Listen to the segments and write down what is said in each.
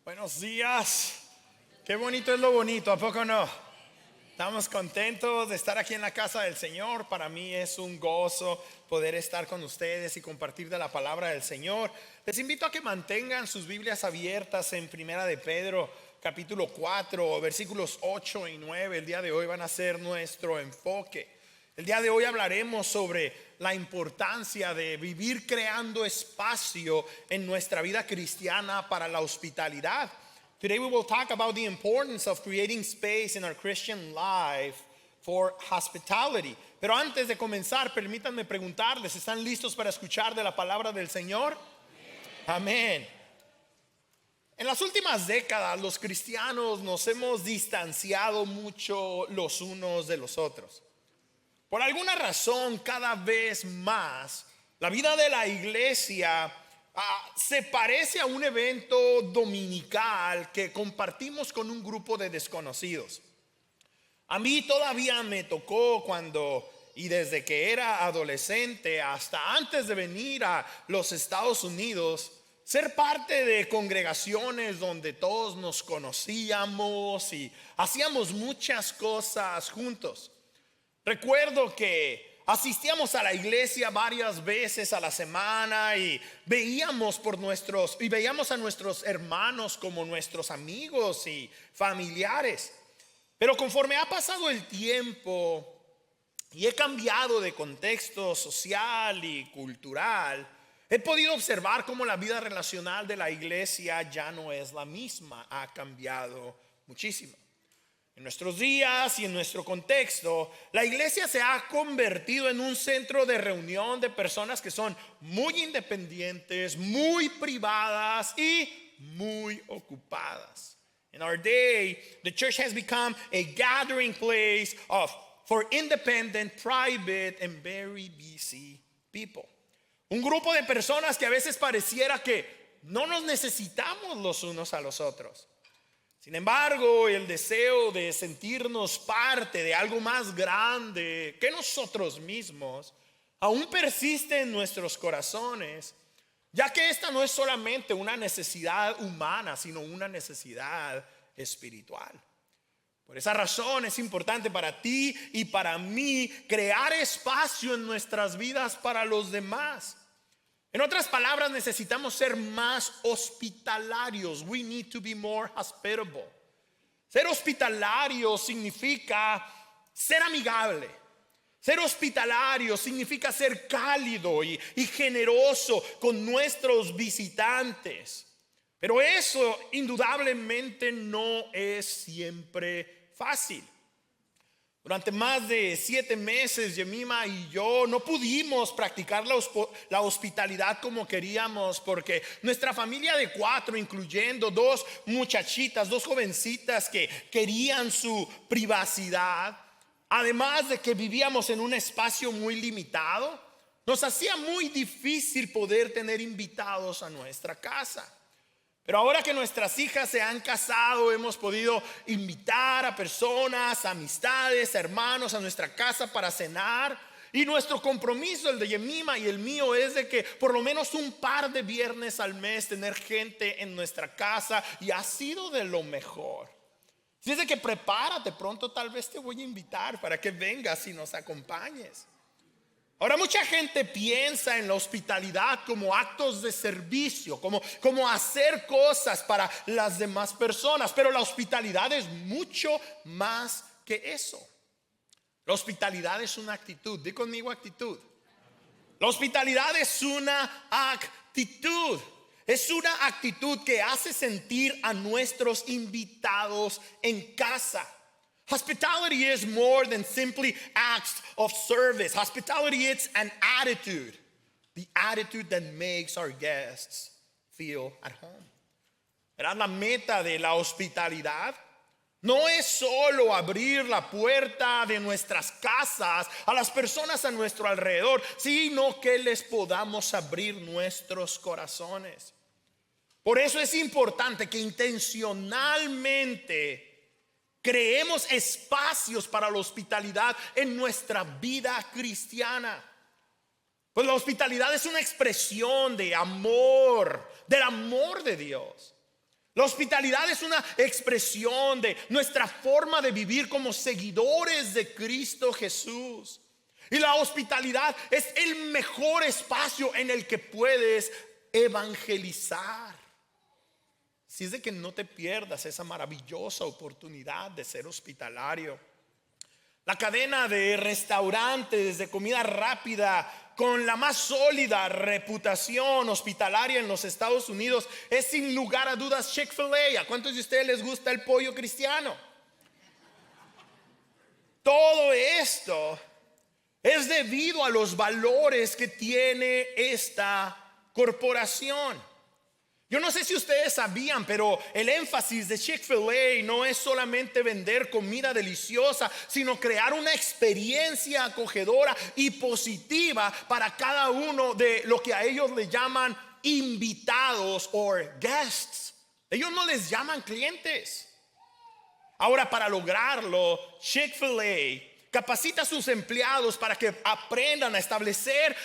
Buenos días. Qué bonito es lo bonito, ¿a poco no? Estamos contentos de estar aquí en la casa del Señor. Para mí es un gozo poder estar con ustedes y compartir de la palabra del Señor. Les invito a que mantengan sus Biblias abiertas en Primera de Pedro, capítulo 4, versículos 8 y 9. El día de hoy van a ser nuestro enfoque. El día de hoy hablaremos sobre la importancia de vivir creando espacio en nuestra vida cristiana para la hospitalidad. Today we will talk about the importance of creating space in our Christian life for hospitality. Pero antes de comenzar, permítanme preguntarles, ¿están listos para escuchar de la palabra del Señor? Amén. En las últimas décadas, los cristianos nos hemos distanciado mucho los unos de los otros. Por alguna razón, cada vez más, la vida de la iglesia se parece a un evento dominical que compartimos con un grupo de desconocidos. A mí todavía me tocó desde que era adolescente hasta antes de venir a los Estados Unidos, ser parte de congregaciones donde todos nos conocíamos y hacíamos muchas cosas juntos. Recuerdo que asistíamos a la iglesia varias veces a la semana y veíamos a nuestros hermanos como nuestros amigos y familiares. Pero conforme ha pasado el tiempo y he cambiado de contexto social y cultural, he podido observar cómo la vida relacional de la iglesia ya no es la misma, ha cambiado muchísimo. En nuestros días y en nuestro contexto, la iglesia se ha convertido en un centro de reunión de personas que son muy independientes, muy privadas y muy ocupadas. In our day, the church has become a gathering place for independent, private, and very busy people. Un grupo de personas que a veces pareciera que no nos necesitamos los unos a los otros. Sin embargo, el deseo de sentirnos parte de algo más grande que nosotros mismos aún persiste en nuestros corazones, ya que esta no es solamente una necesidad humana, sino una necesidad espiritual. Por esa razón es importante para ti y para mí crear espacio en nuestras vidas para los demás. En otras palabras, necesitamos ser más hospitalarios. We need to be more hospitable. Ser hospitalario significa ser amigable. Ser hospitalario significa ser cálido y generoso con nuestros visitantes. Pero eso indudablemente no es siempre fácil. Durante más de 7 meses, Yemima y yo no pudimos practicar la hospitalidad como queríamos, porque nuestra familia de 4, incluyendo 2 muchachitas, 2 jovencitas que querían su privacidad, además de que vivíamos en un espacio muy limitado, nos hacía muy difícil poder tener invitados a nuestra casa. Pero ahora que nuestras hijas se han casado, hemos podido invitar a personas, amistades, hermanos a nuestra casa para cenar. Y nuestro compromiso, el de Yemima y el mío, es de que por lo menos un par de viernes al mes tener gente en nuestra casa, y ha sido de lo mejor. Si es de que prepárate, pronto tal vez te voy a invitar para que vengas y nos acompañes. Ahora, mucha gente piensa en la hospitalidad como actos de servicio, como hacer cosas para las demás personas, pero la hospitalidad es mucho más que eso. La hospitalidad es una actitud. Di conmigo actitud. La hospitalidad es una actitud. Es una actitud que hace sentir a nuestros invitados en casa. Hospitality is more than simply acts of service. Hospitality is an attitude. The attitude that makes our guests feel at home. ¿Verdad? La meta de la hospitalidad no es solo abrir la puerta de nuestras casas a las personas a nuestro alrededor, sino que les podamos abrir nuestros corazones. Por eso es importante que intencionalmente creemos espacios para la hospitalidad en nuestra vida cristiana. Pues la hospitalidad es una expresión de amor, del amor de Dios. La hospitalidad es una expresión de nuestra forma de vivir como seguidores de Cristo Jesús. Y la hospitalidad es el mejor espacio en el que puedes evangelizar. Así es de que no te pierdas esa maravillosa oportunidad de ser hospitalario. La cadena de restaurantes de comida rápida con la más sólida reputación hospitalaria en los Estados Unidos es sin lugar a dudas Chick-fil-A. ¿A cuántos de ustedes les gusta el pollo cristiano? Todo esto es debido a los valores que tiene esta corporación. Yo no sé si ustedes sabían, pero el énfasis de Chick-fil-A no es solamente vender comida deliciosa, sino crear una experiencia acogedora y positiva para cada uno de lo que a ellos le llaman invitados o guests. Ellos no les llaman clientes. Ahora, para lograrlo, Chick-fil-A capacita a sus empleados para que aprendan a establecer,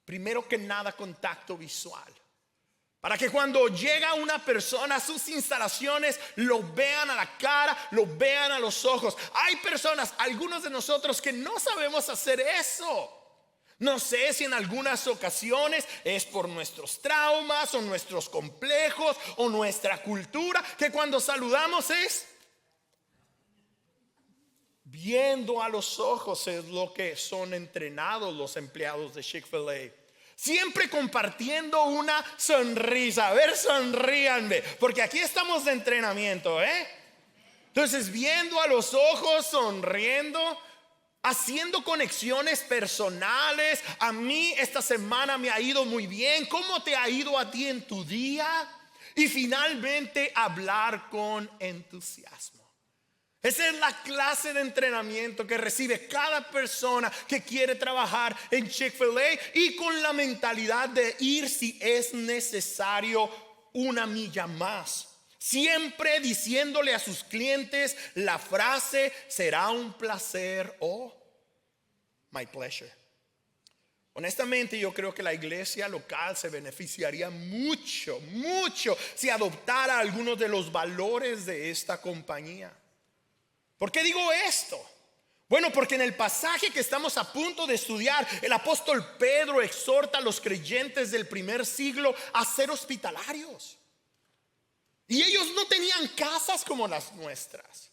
primero que nada, contacto visual. Para que cuando llega una persona a sus instalaciones, lo vean a la cara, lo vean a los ojos. Hay personas, algunos de nosotros, que no sabemos hacer eso. No sé si en algunas ocasiones es por nuestros traumas o nuestros complejos o nuestra cultura, que cuando saludamos es viendo a los ojos. Es lo que son entrenados los empleados de Chick-fil-A. Siempre compartiendo una sonrisa. A ver, sonríanme, porque aquí estamos de entrenamiento, Entonces, viendo a los ojos, sonriendo, haciendo conexiones personales. A mí esta semana me ha ido muy bien. ¿Cómo te ha ido a ti en tu día? Y finalmente hablar con entusiasmo. Esa es la clase de entrenamiento que recibe cada persona que quiere trabajar en Chick-fil-A, y con la mentalidad de ir si es necesario una milla más. Siempre diciéndole a sus clientes la frase: será un placer o my pleasure. Honestamente, yo creo que la iglesia local se beneficiaría mucho si adoptara algunos de los valores de esta compañía. ¿Por qué digo esto? Bueno, porque en el pasaje que estamos a punto de estudiar, el apóstol Pedro exhorta a los creyentes del primer siglo a ser hospitalarios. Y ellos no tenían casas como las nuestras.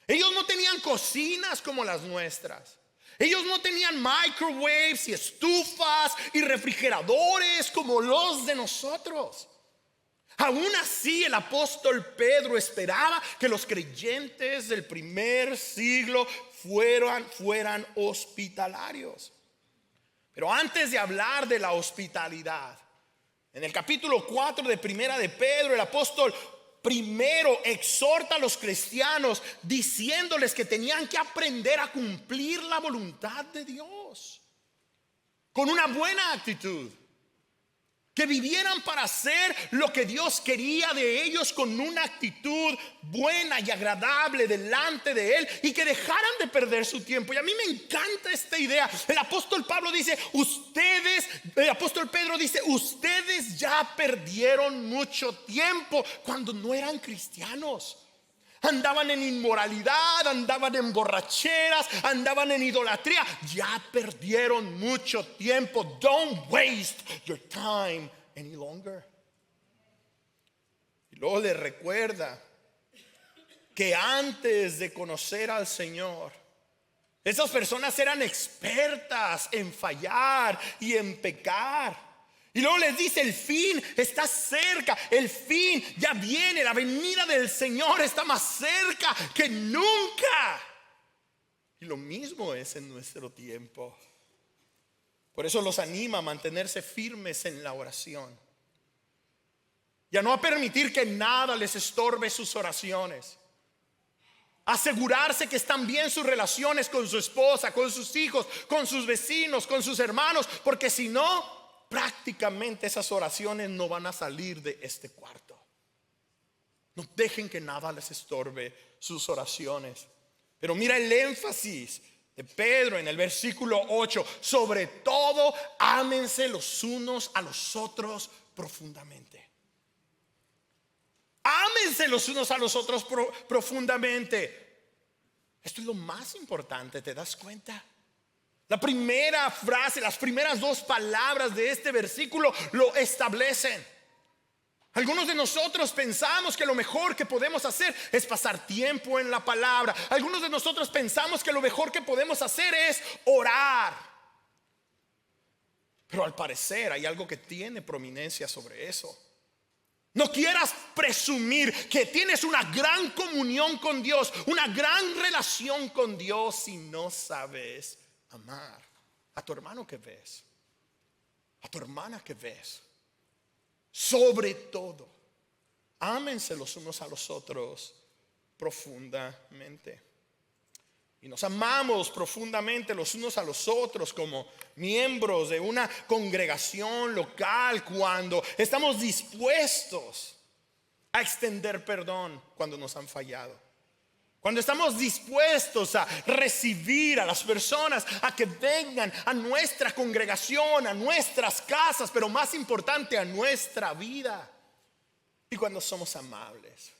Ellos no tenían cocinas como las nuestras. Ellos no tenían microwaves y estufas y refrigeradores como los de nosotros. Aún así, el apóstol Pedro esperaba que los creyentes del primer siglo fueran hospitalarios. Pero antes de hablar de la hospitalidad, en el capítulo 4 de Primera de Pedro, el apóstol primero exhorta a los cristianos diciéndoles que tenían que aprender a cumplir la voluntad de Dios con una buena actitud. Que vivieran para hacer lo que Dios quería de ellos con una actitud buena y agradable delante de Él, y que dejaran de perder su tiempo. Y a mí me encanta esta idea. El apóstol Pedro dice: ustedes ya perdieron mucho tiempo cuando no eran cristianos. Andaban en inmoralidad, andaban en borracheras, andaban en idolatría. Ya perdieron mucho tiempo. Don't waste your time any longer. Y luego les recuerda que antes de conocer al Señor, esas personas eran expertas en fallar y en pecar. Y luego les dice: el fin está cerca, el fin ya viene, la venida del Señor está más cerca que nunca. Y lo mismo es en nuestro tiempo. Por eso los anima a mantenerse firmes en la oración y a no permitir que nada les estorbe sus oraciones. Asegurarse que están bien sus relaciones con su esposa, con sus hijos, con sus vecinos, con sus hermanos, porque si no, prácticamente esas oraciones no van a salir de este cuarto. No dejen que nada les estorbe sus oraciones. Pero mira el énfasis de Pedro en el versículo 8: sobre todo, ámense los unos a los otros profundamente. ámense los unos a los otros profundamente. Esto es lo más importante, ¿te das cuenta? La primera frase, las primeras dos palabras de este versículo lo establecen. Algunos de nosotros pensamos que lo mejor que podemos hacer es pasar tiempo en la palabra. Algunos de nosotros pensamos que lo mejor que podemos hacer es orar. Pero al parecer hay algo que tiene prominencia sobre eso. No quieras presumir que tienes una gran comunión con Dios, una gran relación con Dios, si no sabes amar a tu hermano que ves, a tu hermana que ves. Sobre todo, ámense los unos a los otros profundamente. Y nos amamos profundamente los unos a los otros como miembros de una congregación local cuando estamos dispuestos a extender perdón cuando nos han fallado. Cuando estamos dispuestos a recibir a las personas a que vengan a nuestra congregación, a nuestras casas, pero más importante a nuestra vida. Y cuando somos amables.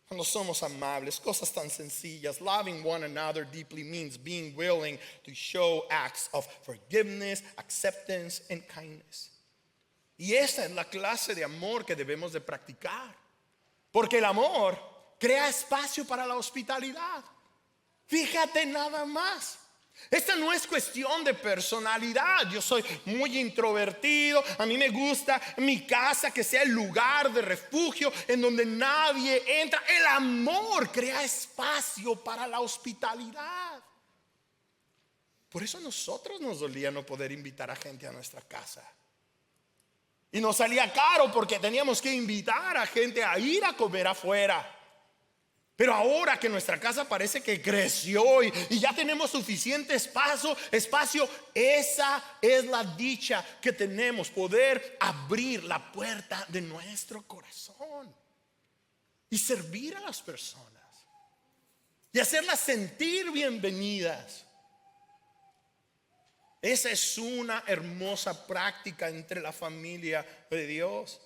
Cuando somos amables, cosas tan sencillas. Loving one another deeply means being willing to show acts of forgiveness, acceptance and kindness. Y esa es la clase de amor que debemos de practicar. Porque el amor crea espacio para la hospitalidad. Fíjate nada más. Esta no es cuestión de personalidad. Yo soy muy introvertido. A mí me gusta mi casa que sea el lugar de refugio en donde nadie entra. El amor crea espacio para la hospitalidad. Por eso a nosotros nos dolía no poder invitar a gente a nuestra casa. Y nos salía caro porque teníamos que invitar a gente a ir a comer afuera. Pero ahora que nuestra casa parece que creció y ya tenemos suficiente espacio, esa es la dicha que tenemos, poder abrir la puerta de nuestro corazón y servir a las personas y hacerlas sentir bienvenidas. Esa es una hermosa práctica entre la familia de Dios.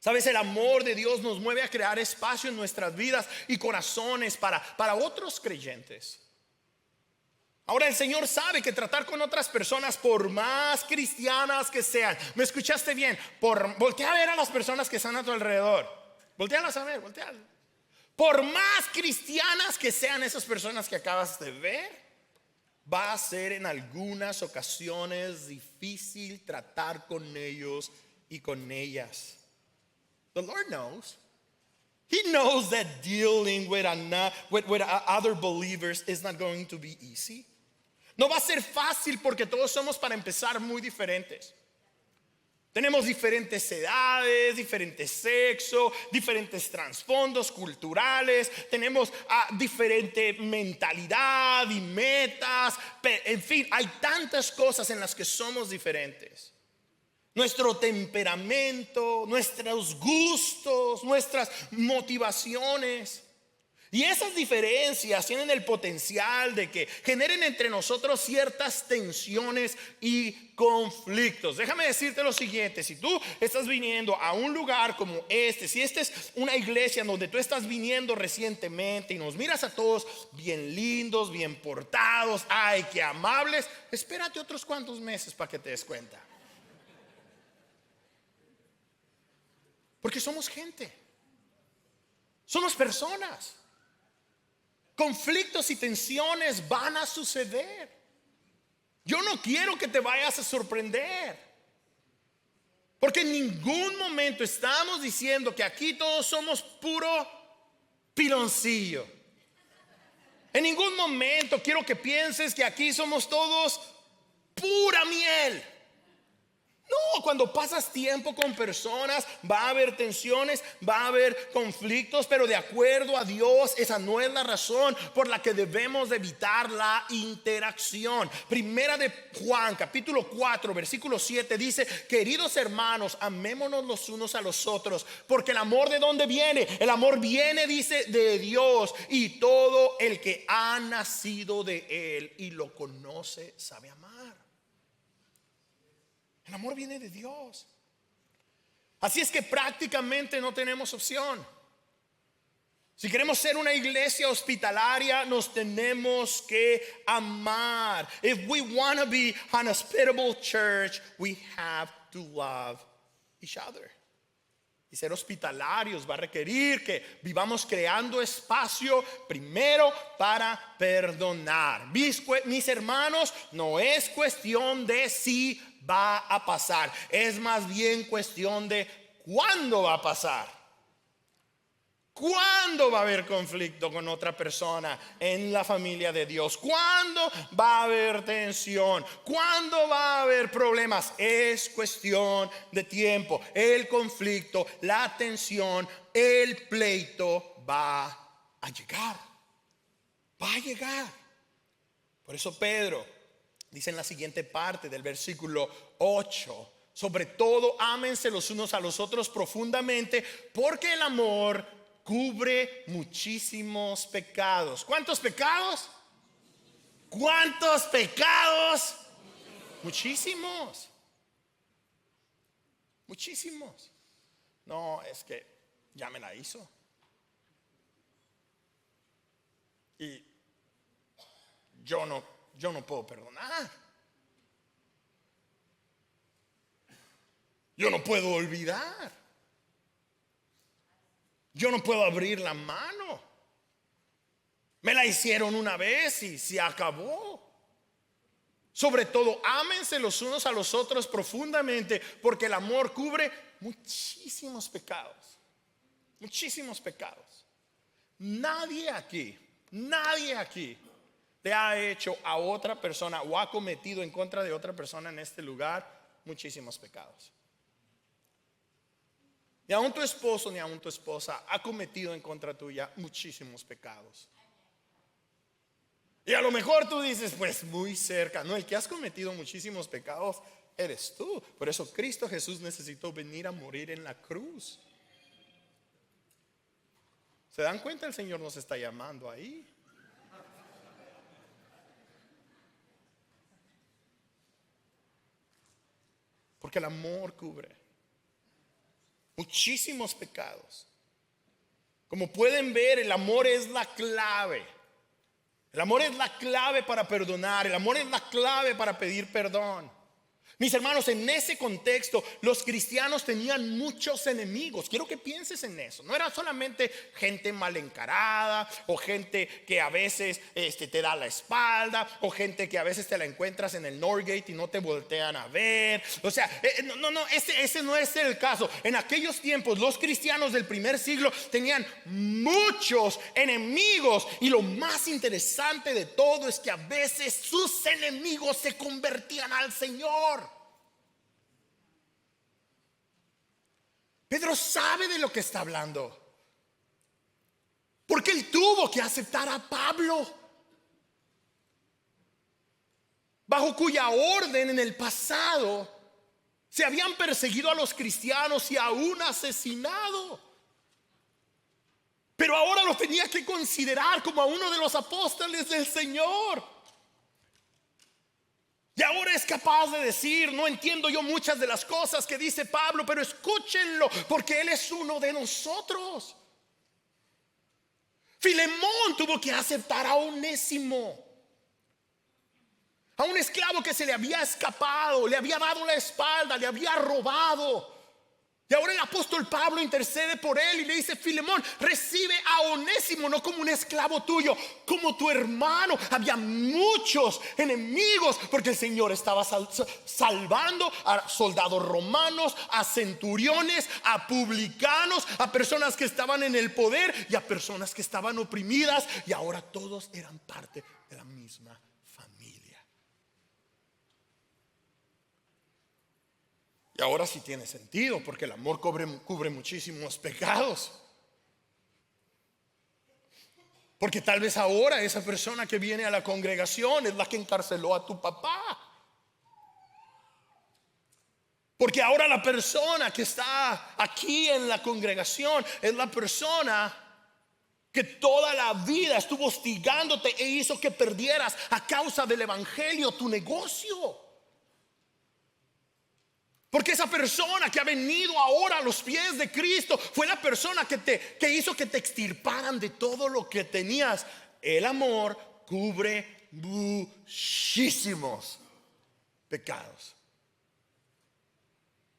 Sabes, el amor de Dios nos mueve a crear espacio en nuestras vidas y corazones para otros creyentes. Ahora el Señor sabe que tratar con otras personas, por más cristianas que sean, ¿me escuchaste bien? Voltea a ver a las personas que están a tu alrededor. Voltealas a ver, voltealas. Por más cristianas que sean esas personas que acabas de ver, va a ser en algunas ocasiones difícil tratar con ellos y con ellas. The Lord knows. He knows that dealing with other believers is not going to be easy. No va a ser fácil porque todos somos, para empezar, muy diferentes. Tenemos diferentes edades, diferentes sexo, diferentes trasfondos culturales, tenemos diferente mentalidad y metas. En fin, hay tantas cosas en las que somos diferentes. Nuestro temperamento, nuestros gustos, nuestras motivaciones. Y esas diferencias tienen el potencial de que generen entre nosotros ciertas tensiones y conflictos. Déjame decirte lo siguiente: si tú estás viniendo a un lugar como este, si esta es una iglesia donde tú estás viniendo recientemente y nos miras a todos bien lindos, bien portados, ay, qué amables, espérate otros cuantos meses para que te des cuenta. Porque somos gente, somos personas. Conflictos y tensiones van a suceder. Yo no quiero que te vayas a sorprender, porque en ningún momento estamos diciendo que aquí todos somos puro piloncillo. En ningún momento quiero que pienses que aquí somos todos pura miel. No, cuando pasas tiempo con personas va a haber tensiones, va a haber conflictos, pero de acuerdo a Dios esa no es la razón por la que debemos evitar la interacción. Primera de Juan, capítulo 4, versículo 7 dice: queridos hermanos, amémonos los unos a los otros, porque el amor, ¿de dónde viene? El amor viene, dice, de Dios, y todo el que ha nacido de Él y lo conoce sabe amar. El amor viene de Dios. Así es que prácticamente no tenemos opción. Si queremos ser una iglesia hospitalaria, nos tenemos que amar. If we want to be an hospitable church, we have to love each other. Y ser hospitalarios va a requerir que vivamos creando espacio primero para perdonar. Mis hermanos, no es cuestión de si va a pasar, es más bien cuestión de cuándo va a pasar. ¿Cuándo va a haber conflicto con otra persona en la familia de Dios? ¿Cuándo va a haber tensión? ¿Cuándo va a haber problemas? Es cuestión de tiempo. El conflicto, la tensión, el pleito va a llegar. Va a llegar. Por eso Pedro dice en la siguiente parte del versículo 8: sobre todo ámense los unos a los otros profundamente, porque el amor cubre muchísimos pecados. ¿Cuántos pecados? ¿Cuántos pecados? Muchísimos. Muchísimos. No, es que ya me la hizo. Y yo no puedo perdonar. Yo no puedo olvidar. Yo no puedo abrir la mano. Me la hicieron una vez y se acabó. Sobre todo, ámense los unos a los otros profundamente, porque el amor cubre muchísimos pecados. Muchísimos pecados. Nadie aquí te ha hecho a otra persona o ha cometido en contra de otra persona en este lugar muchísimos pecados. Ni aun tu esposo ni aun tu esposa ha cometido en contra tuya muchísimos pecados. Y a lo mejor tú dices, pues muy cerca. No, el que has cometido muchísimos pecados eres tú. Por eso Cristo Jesús necesitó venir a morir en la cruz. ¿Se dan cuenta? El Señor nos está llamando ahí. Porque el amor cubre muchísimos pecados. Como pueden ver, el amor es la clave. El amor es la clave para perdonar. El amor es la clave para pedir perdón. Mis hermanos, en ese contexto los cristianos tenían muchos enemigos. Quiero que pienses en eso. No era solamente gente mal encarada, o gente que a veces te da la espalda, o gente que a veces te la encuentras en el Northgate y no te voltean a ver. O sea, ese no es el caso. En aquellos tiempos los cristianos del primer siglo tenían muchos enemigos, y lo más interesante de todo es que a veces sus enemigos se convertían al Señor. Pedro sabe de lo que está hablando, porque él tuvo que aceptar a Pablo, bajo cuya orden en el pasado se habían perseguido a los cristianos y aún asesinado. Pero ahora lo tenía que considerar como a uno de los apóstoles del Señor. Y ahora es capaz de decir: no entiendo yo muchas de las cosas que dice Pablo, pero escúchenlo, porque él es uno de nosotros. Filemón tuvo que aceptar a Onésimo, a un esclavo que se le había escapado, le había dado la espalda, le había robado. Y ahora el apóstol Pablo intercede por él y le dice: Filemón, recibe a Onésimo no como un esclavo tuyo, como tu hermano. Había muchos enemigos, porque el Señor estaba salvando a soldados romanos, a centuriones, a publicanos, a personas que estaban en el poder y a personas que estaban oprimidas. Y ahora todos eran parte de la misma familia. Y ahora sí tiene sentido, porque el amor cubre muchísimos pecados. Porque tal vez ahora esa persona que viene a la congregación es la que encarceló a tu papá. Porque ahora la persona que está aquí en la congregación es la persona que toda la vida estuvo hostigándote e hizo que perdieras a causa del evangelio tu negocio. Porque esa persona que ha venido ahora a los pies de Cristo fue la persona que hizo que te extirparan de todo lo que tenías. El amor cubre muchísimos pecados.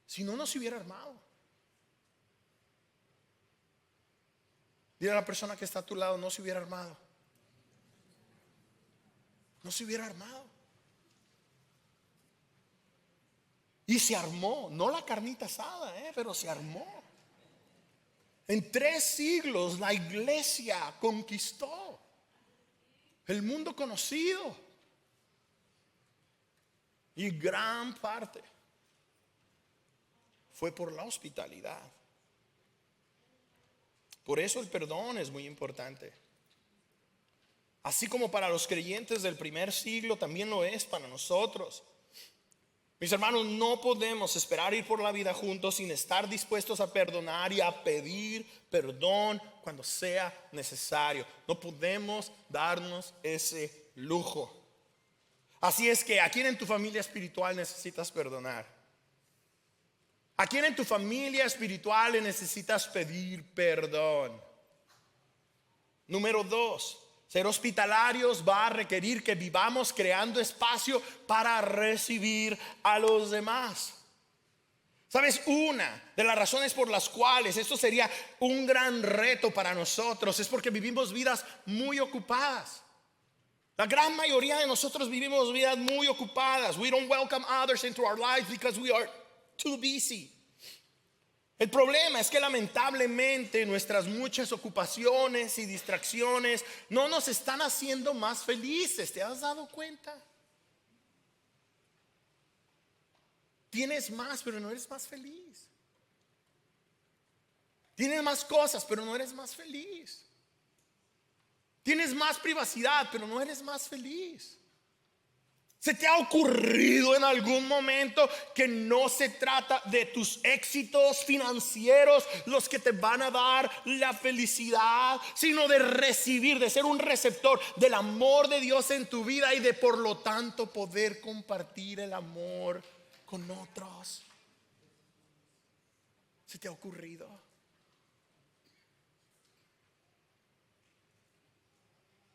Si no, no se hubiera armado. Dile a la persona que está a tu lado, no se hubiera armado. No se hubiera armado. Y se armó, no la carnita asada, pero se armó. En 3 siglos la iglesia conquistó el mundo conocido. Y gran parte fue por la hospitalidad. Por eso el perdón es muy importante. Así como para los creyentes del primer siglo, también lo es para nosotros. Mis hermanos, no podemos esperar ir por la vida juntos sin estar dispuestos a perdonar y a pedir perdón cuando sea necesario. No podemos darnos ese lujo. Así es que, ¿a quién en tu familia espiritual necesitas perdonar? ¿A quién en tu familia espiritual le necesitas pedir perdón? Número 2. Ser hospitalarios va a requerir que vivamos creando espacio para recibir a los demás. ¿Sabes? Una de las razones por las cuales esto sería un gran reto para nosotros es porque vivimos vidas muy ocupadas. La gran mayoría de nosotros vivimos vidas muy ocupadas. We don't welcome others into our lives because we are too busy. El problema es que lamentablemente nuestras muchas ocupaciones y distracciones no nos están haciendo más felices. ¿Te has dado cuenta? Tienes más, pero no eres más feliz. Tienes más cosas, pero no eres más feliz. Tienes más privacidad, pero no eres más feliz. ¿Se te ha ocurrido en algún momento que no se trata de tus éxitos financieros los que te van a dar la felicidad, sino de recibir, de ser un receptor del amor de Dios en tu vida y de por lo tanto poder compartir el amor con otros? ¿Se te ha ocurrido?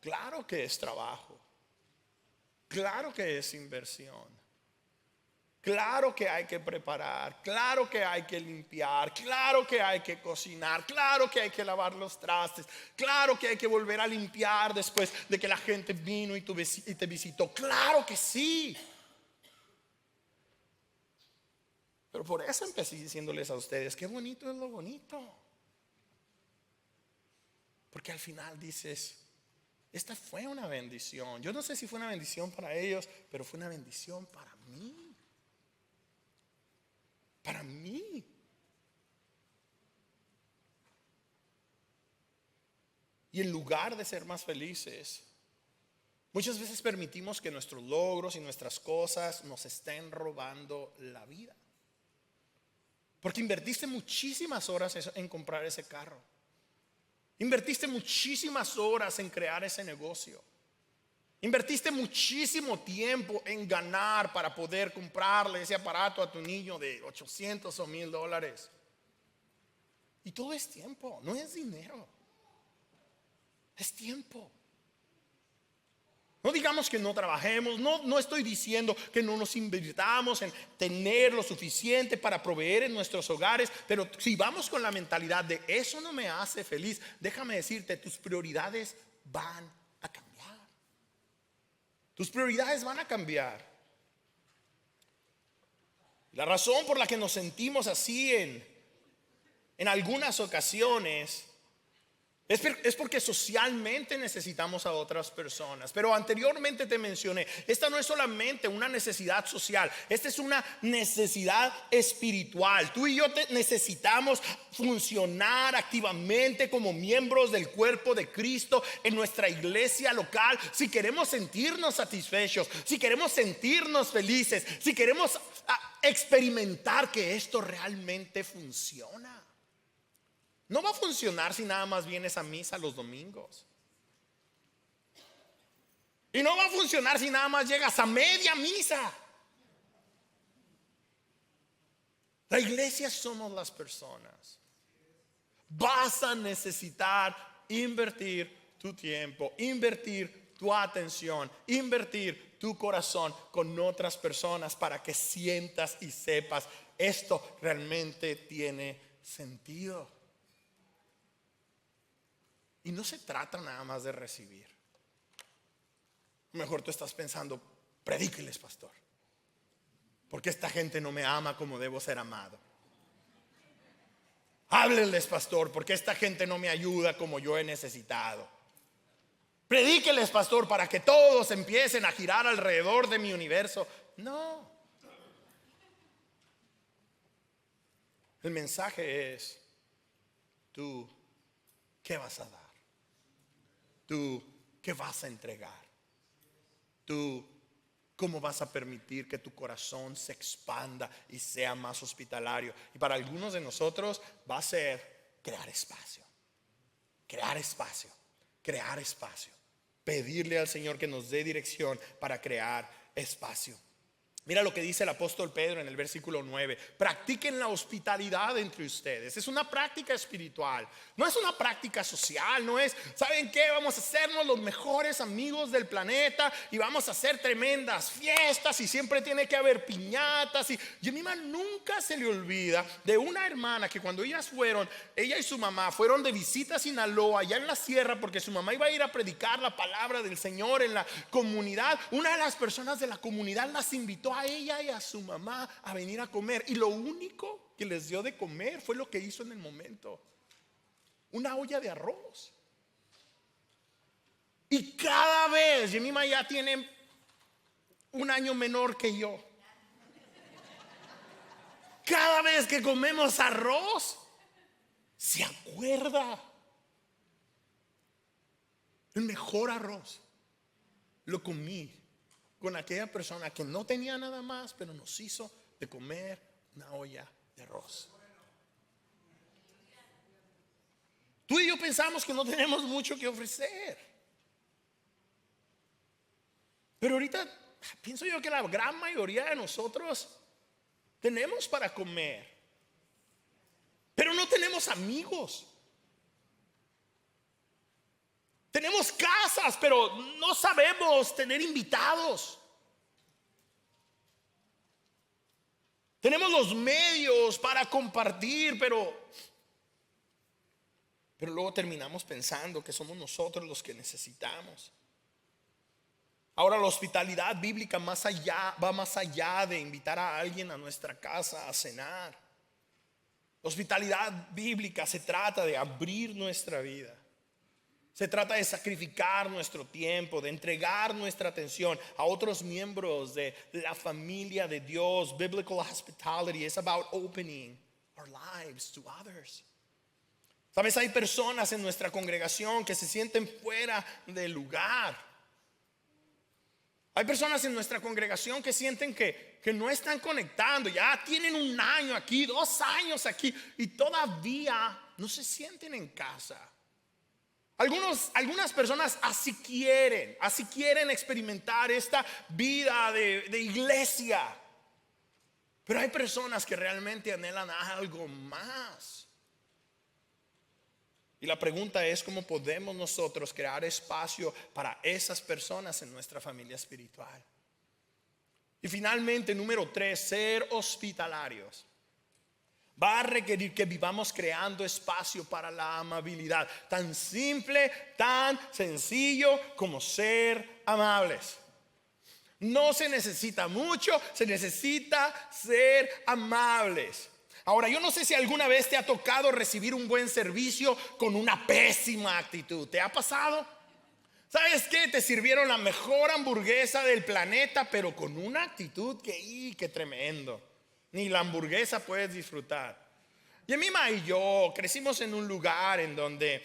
Claro que es trabajo. Claro que es inversión. Claro que hay que preparar. Claro que hay que limpiar. Claro que hay que cocinar. Claro que hay que lavar los trastes. Claro que hay que volver a limpiar después de que la gente vino y te visitó. Claro que sí. Pero por eso empecé diciéndoles a ustedes, qué bonito es lo bonito. Porque al final dices, esta fue una bendición. Yo no sé si fue una bendición para ellos, pero fue una bendición para mí. Para mí. Y en lugar de ser más felices, muchas veces permitimos que nuestros logros y nuestras cosas nos estén robando la vida. Porque invertiste muchísimas horas en comprar ese carro. Invertiste muchísimas horas en crear ese negocio. Invertiste muchísimo tiempo en ganar para poder comprarle ese aparato a tu niño de 800 o $1,000. Y todo es tiempo, no es dinero. Es tiempo. No digamos que no trabajemos, no estoy diciendo que no nos invirtamos en tener lo suficiente para proveer en nuestros hogares, pero si vamos con la mentalidad de eso no me hace feliz, déjame decirte, tus prioridades van a cambiar. Tus prioridades van a cambiar. La razón por la que nos sentimos así en algunas ocasiones es porque socialmente necesitamos a otras personas. Pero anteriormente te mencioné, esta no es solamente una necesidad social, esta es una necesidad espiritual. Tú y yo necesitamos funcionar activamente como miembros del cuerpo de Cristo en nuestra iglesia local. Si queremos sentirnos satisfechos, si queremos sentirnos felices, si queremos experimentar que esto realmente funciona. No va a funcionar si nada más vienes a misa los domingos. Y no va a funcionar si nada más llegas a media misa. La iglesia somos las personas. Vas a necesitar invertir tu tiempo, invertir tu atención, invertir tu corazón con otras personas para que sientas y sepas esto realmente tiene sentido. Y no se trata nada más de recibir. Mejor tú estás pensando, predíqueles, pastor, porque esta gente no me ama como debo ser amado. Háblenles, pastor, porque esta gente no me ayuda como yo he necesitado. Predíqueles, pastor, para que todos empiecen a girar alrededor de mi universo. No. El mensaje es: tú, ¿qué vas a dar? Tú, ¿qué vas a entregar? Tú, ¿cómo vas a permitir que tu corazón se expanda y sea más hospitalario? Y para algunos de nosotros va a ser crear espacio. Crear espacio. Crear espacio. Pedirle al Señor que nos dé dirección para crear espacio. Mira lo que dice el apóstol Pedro en el versículo 9. Practiquen la hospitalidad entre ustedes. Es una práctica espiritual. No es una práctica social. No es, ¿saben qué? Vamos a hacernos los mejores amigos del planeta y vamos a hacer tremendas fiestas y siempre tiene que haber piñatas. Y a mi mamá nunca se le olvida de una hermana que cuando ellas fueron, ella y su mamá fueron de visita a Sinaloa, allá en la sierra, porque su mamá iba a ir a predicar la palabra del Señor en la comunidad. Una de las personas de la comunidad las invitó a ella y a su mamá a venir a comer, y lo único que les dio de comer fue lo que hizo en el momento: una olla de arroz. Y cada vez, Yemima ya tiene un año menor que yo, cada vez que comemos arroz se acuerda: el mejor arroz lo comí con aquella persona que no tenía nada más, pero nos hizo de comer una olla de arroz. Tú y yo pensamos que no tenemos mucho que ofrecer, pero ahorita pienso yo que la gran mayoría de nosotros tenemos para comer, pero no tenemos amigos. Tenemos casas, pero no sabemos tener invitados. Tenemos los medios para compartir, pero luego terminamos pensando que somos nosotros los que necesitamos. Ahora, la hospitalidad bíblica va más allá de invitar a alguien a nuestra casa a cenar. La hospitalidad bíblica se trata de abrir nuestra vida. Se trata de sacrificar nuestro tiempo, de entregar nuestra atención a otros miembros de la familia de Dios. Biblical hospitality is about opening our lives to others. Sabes, hay personas en nuestra congregación que se sienten fuera del lugar. Hay personas en nuestra congregación que sienten que no están conectando. Ya tienen 1 año aquí, 2 años aquí, y todavía no se sienten en casa. Algunas personas así quieren experimentar esta vida de iglesia. Pero hay personas que realmente anhelan algo más. Y la pregunta es: ¿cómo podemos nosotros crear espacio para esas personas en nuestra familia espiritual? Y finalmente, número 3, ser hospitalarios. Va a requerir que vivamos creando espacio para la amabilidad. Tan simple, tan sencillo como ser amables. No se necesita mucho, se necesita ser amables. Ahora, yo no sé si alguna vez te ha tocado recibir un buen servicio con una pésima actitud. ¿Te ha pasado? ¿Sabes qué? Te sirvieron la mejor hamburguesa del planeta, pero con una actitud que tremendo. Ni la hamburguesa puedes disfrutar. Y mi mamá y yo crecimos en un lugar en donde,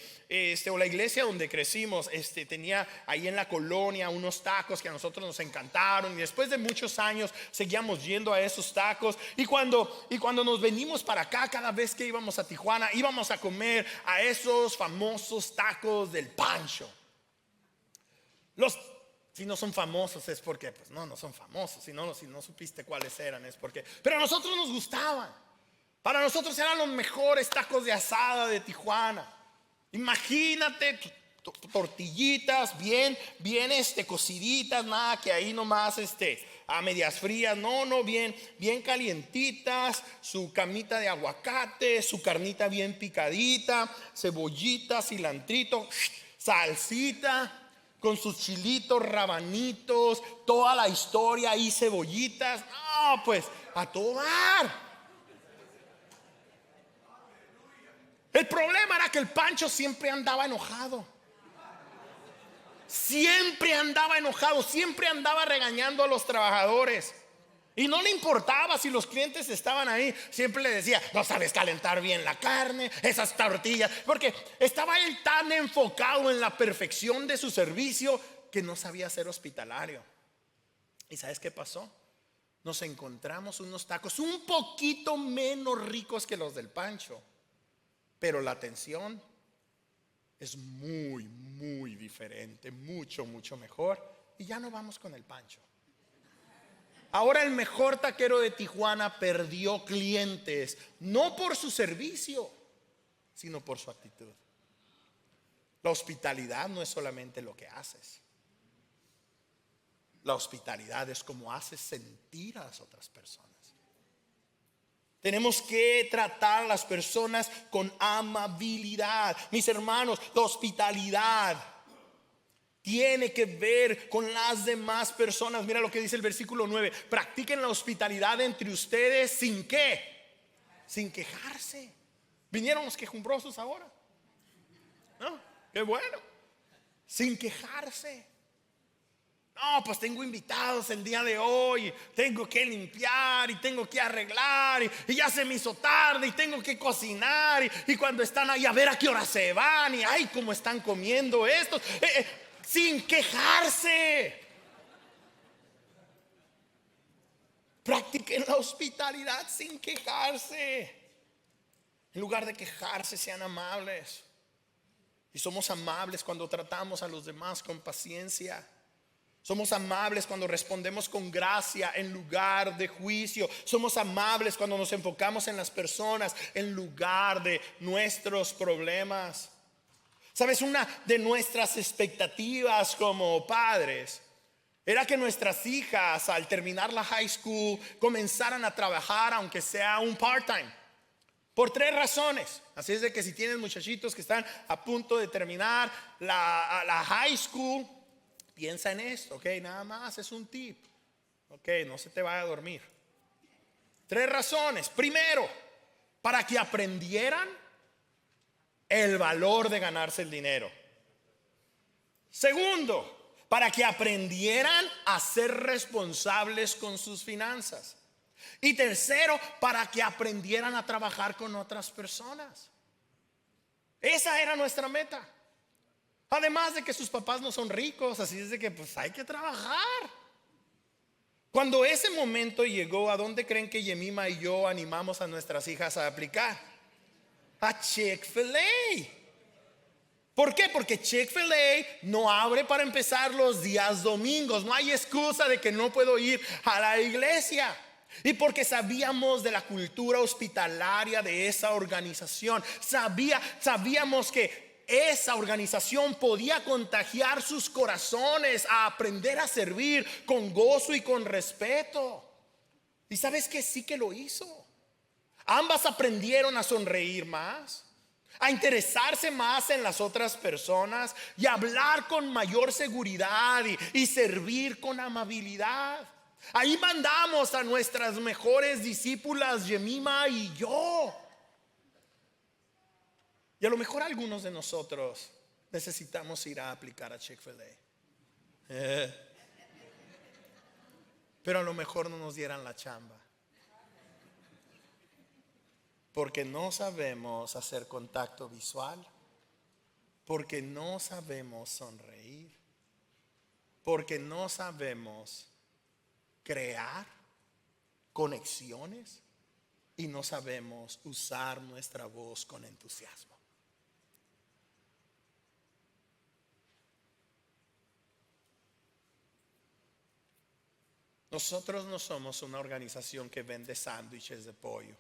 o la iglesia donde crecimos, tenía ahí en la colonia unos tacos que a nosotros nos encantaron. Y después de muchos años seguíamos yendo a esos tacos. Y cuando nos venimos para acá, cada vez que íbamos a Tijuana, íbamos a comer a esos famosos tacos del Pancho. Si no son famosos es porque no son famosos. Si no supiste cuáles eran es porque, pero a nosotros nos gustaban. Para nosotros eran los mejores tacos de asada de Tijuana. Imagínate tortillitas bien cociditas, nada que ahí nomás a medias frías, no, bien calientitas, su camita de aguacate, su carnita bien picadita, cebollita, cilantrito, salsita, con sus chilitos, rabanitos, toda la historia y cebollitas. No, pues a todo dar. El problema era que el Pancho siempre andaba enojado. Siempre andaba enojado, siempre andaba regañando a los trabajadores. Y no le importaba si los clientes estaban ahí. Siempre le decía: no sabes calentar bien la carne, esas tortillas. Porque estaba él tan enfocado en la perfección de su servicio que no sabía ser hospitalario. ¿Y sabes qué pasó? Nos encontramos unos tacos un poquito menos ricos que los del Pancho, pero la atención es muy diferente, mucho mejor. Y ya no vamos con el Pancho. Ahora el mejor taquero de Tijuana perdió clientes, no por su servicio, sino por su actitud. La hospitalidad no es solamente lo que haces. La hospitalidad es como haces sentir a las otras personas. Tenemos que tratar a las personas con amabilidad. Mis hermanos, la hospitalidad tiene que ver con las demás personas. Mira lo que dice el versículo 9: practiquen la hospitalidad entre ustedes sin ¿qué? Sin quejarse. ¿Vinieron los quejumbrosos ahora? ¿No? Qué bueno. Sin quejarse. No, pues tengo invitados el día de hoy, tengo que limpiar y tengo que arreglar y ya se me hizo tarde y tengo que cocinar y cuando están ahí a ver a qué hora se van y ay, cómo están comiendo estos, sin quejarse. Practiquen la hospitalidad sin quejarse. En lugar de quejarse, sean amables. Y somos amables cuando tratamos a los demás con paciencia. Somos amables cuando respondemos con gracia en lugar de juicio. Somos amables cuando nos enfocamos en las personas en lugar de nuestros problemas. ¿Sabes? Una de nuestras expectativas como padres era que nuestras hijas al terminar la high school comenzaran a trabajar, aunque sea un part-time. Por 3 razones. Así es de que si tienes muchachitos que están a punto de terminar la high school, piensa en esto, ok, nada más es un tip, ok, no se te vaya a dormir. 3 razones. Primero, para que aprendieran el valor de ganarse el dinero. Segundo, para que aprendieran a ser responsables con sus finanzas. Y tercero, para que aprendieran a trabajar con otras personas. Esa era nuestra meta. Además de que sus papás no son ricos, así es de que pues hay que trabajar. Cuando ese momento llegó, ¿a dónde creen que Yemima y yo animamos a nuestras hijas a aplicar? A Chick-fil-A. ¿Por qué? Porque Chick-fil-A no abre para empezar los días domingos. No hay excusa de que no puedo ir a la iglesia. Y porque sabíamos de la cultura hospitalaria de esa organización, sabíamos que esa organización podía contagiar sus corazones a aprender a servir con gozo y con respeto. Y sabes que sí que lo hizo. Ambas aprendieron a sonreír más, a interesarse más en las otras personas y a hablar con mayor seguridad y servir con amabilidad. Ahí mandamos a nuestras mejores discípulas, Yemima y yo. Y a lo mejor algunos de nosotros necesitamos ir a aplicar a Chick-fil-A. Pero a lo mejor no nos dieran la chamba. Porque no sabemos hacer contacto visual. Porque no sabemos sonreír. Porque no sabemos crear conexiones. Y no sabemos usar nuestra voz con entusiasmo. Nosotros no somos una organización que vende sándwiches de pollo.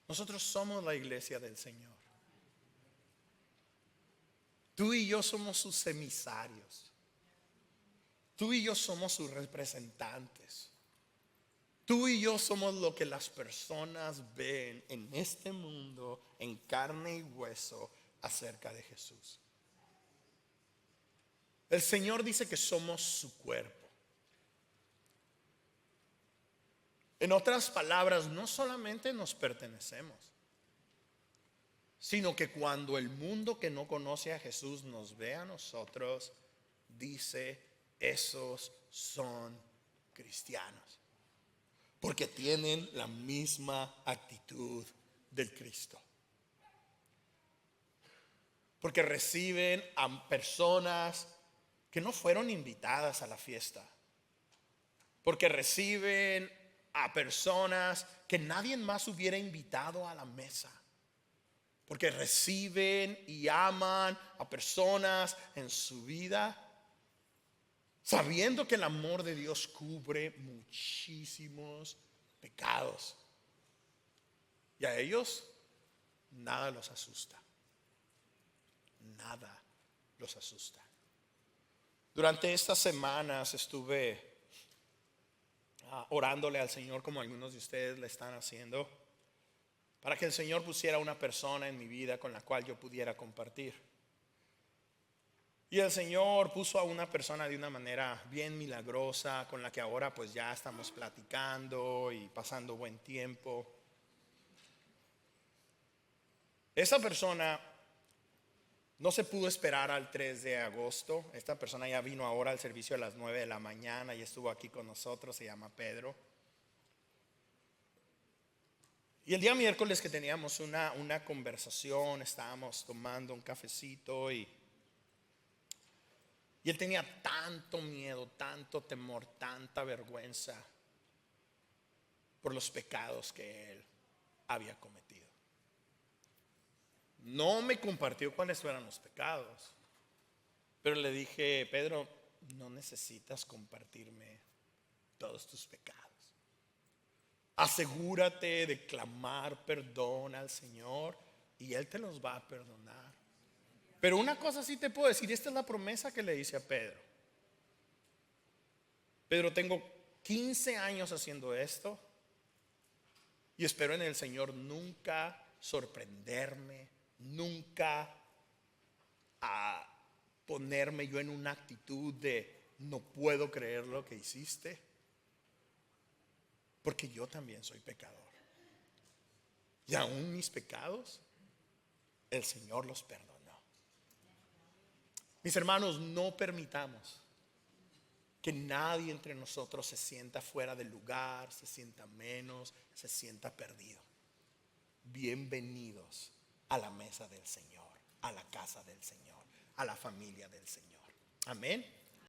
Nosotros somos la iglesia del Señor. Tú y yo somos sus emisarios. Tú y yo somos sus representantes. Tú y yo somos lo que las personas ven en este mundo, en carne y hueso, acerca de Jesús. El Señor dice que somos su cuerpo. En otras palabras, no solamente nos pertenecemos, sino que cuando el mundo que no conoce a Jesús nos ve a nosotros, dice, esos son cristianos, porque tienen la misma actitud del Cristo. Porque reciben a personas que no fueron invitadas a la fiesta. Porque reciben a personas que nadie más hubiera invitado a la mesa. Porque reciben y aman a personas en su vida, sabiendo que el amor de Dios cubre muchísimos pecados. Y a ellos nada los asusta. Nada los asusta. Durante estas semanas estuve orándole al Señor, como algunos de ustedes le están haciendo, para que el Señor pusiera una persona en mi vida con la cual yo pudiera compartir. Y el Señor puso a una persona de una manera bien milagrosa, con la que ahora pues ya estamos platicando y pasando buen tiempo. Esa persona no se pudo esperar al 3 de agosto. Esta persona ya vino ahora al servicio a las 9 de la mañana y estuvo aquí con nosotros, se llama Pedro. Y el día miércoles que teníamos una conversación, estábamos tomando un cafecito y él tenía tanto miedo, tanto temor, tanta vergüenza por los pecados que él había cometido. No me compartió cuáles eran los pecados, pero le dije, Pedro, no necesitas compartirme todos tus pecados. Asegúrate de clamar perdón al Señor y Él te los va a perdonar. Pero una cosa sí te puedo decir, esta es la promesa que le hice a Pedro. Pedro, tengo 15 años haciendo esto y espero en el Señor nunca sorprenderme, nunca a ponerme yo en una actitud de no puedo creer lo que hiciste, porque yo también soy pecador. Y aún mis pecados, el Señor los perdonó. Mis hermanos, no permitamos que nadie entre nosotros se sienta fuera del lugar, se sienta menos, se sienta perdido. Bienvenidos a la mesa del Señor, a la casa del Señor, a la familia del Señor. Amén.